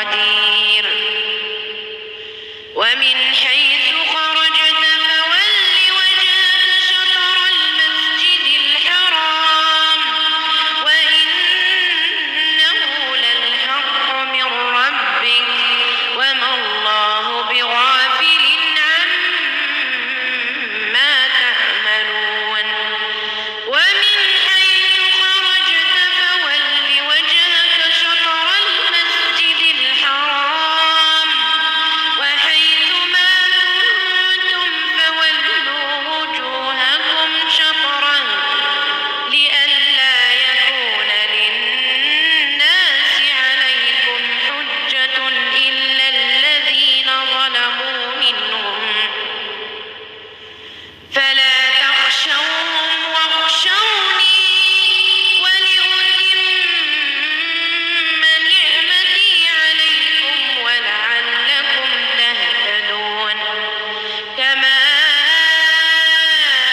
قدير ومن حيث خرجت فول وجهك شطر المسجد الحرام وإنه للحق من ربك وما الله بغافل عما تعملون ومن حيث خرجت فول وجهك شطر المسجد الحرام وحيث ما كنتم فولوا وجوهكم شطره لئلا يكون للناس عليكم حجة إلا الذين ظلموا منهم فلا تخشوهم واخشوني ولأتم نعمتي عليكم ولعلكم تهتدون كما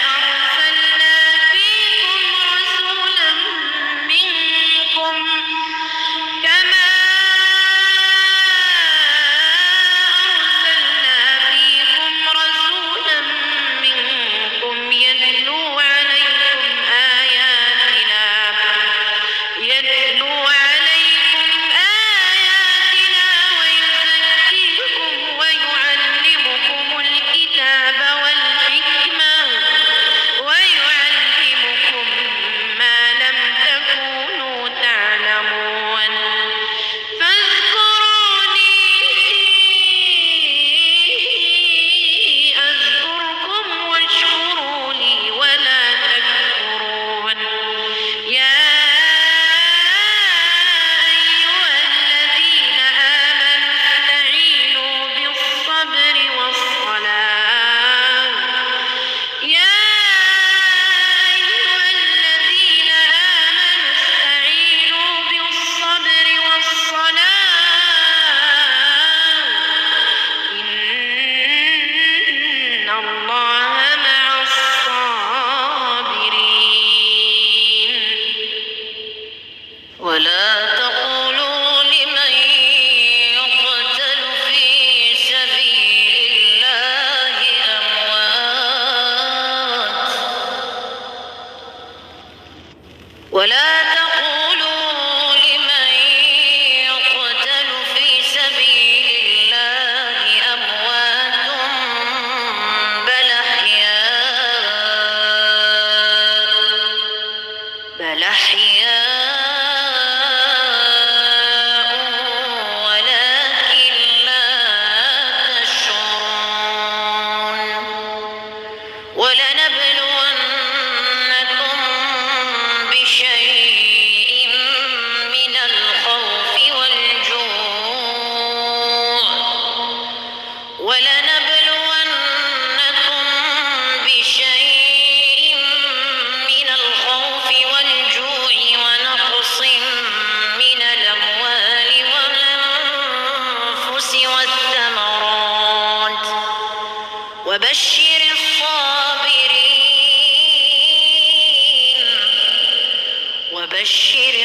أرسلنا فيكم رسولا منكم يتلو عليكم آياتنا ويزكيكم ويعلمكم الكتاب والحكمة ويعلمكم ما لم تكونوا تعلمون فاذكروني أذكركم واشكروا لي ولا تكفرون يا أيها الذين آمنوا استعينوا بالصبر والصلاة يا أيها الذين آمنوا استعينوا بالصبر والصلاة إن الله مع الصابرين ولا تقولوا لمن يقتل في سبيل الله أموات ولا تقولوا لمن يقتل في سبيل الله أموات بل أحياء ولكن لا تشعرون ولنبلونكم بشيء من الخوف والجوع ولنبلونكم بشيء من الخوف والجوع ونقص من الأموال والأنفس والثمرات وبشر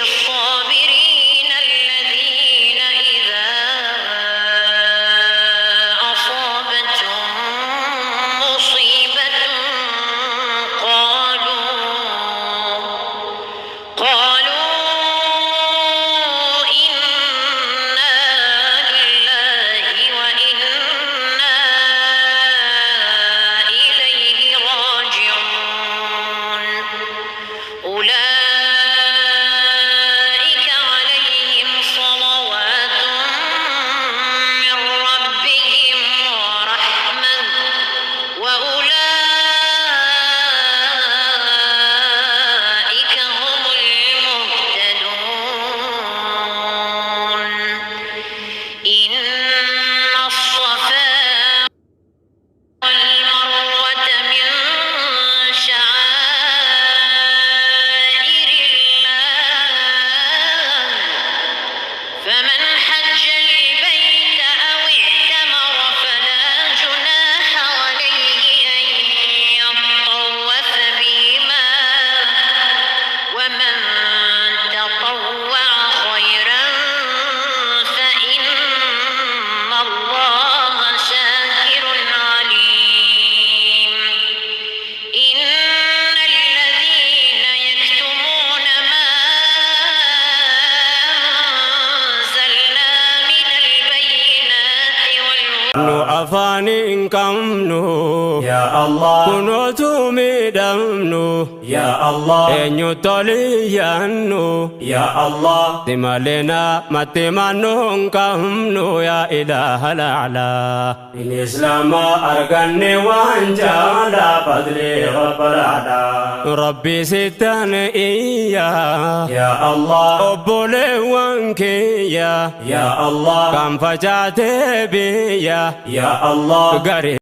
الصابرين الذين إذا أصابتهم مصيبة قالوا إنا لله وإنا afaanin qabnu yaa Allah kunuutu miidhamnu yaa Allah eenyutti oliyyaannu yaa Allah simalena mattimannuun qabnu yaa ilaahal a'laa in islaama arganne waan jaala fadli rabbal a'laa rabbi sittan iyyaa yaa Allah obboleewwan kiyya yaa Allah kan facaatee biyya yaa Allah gari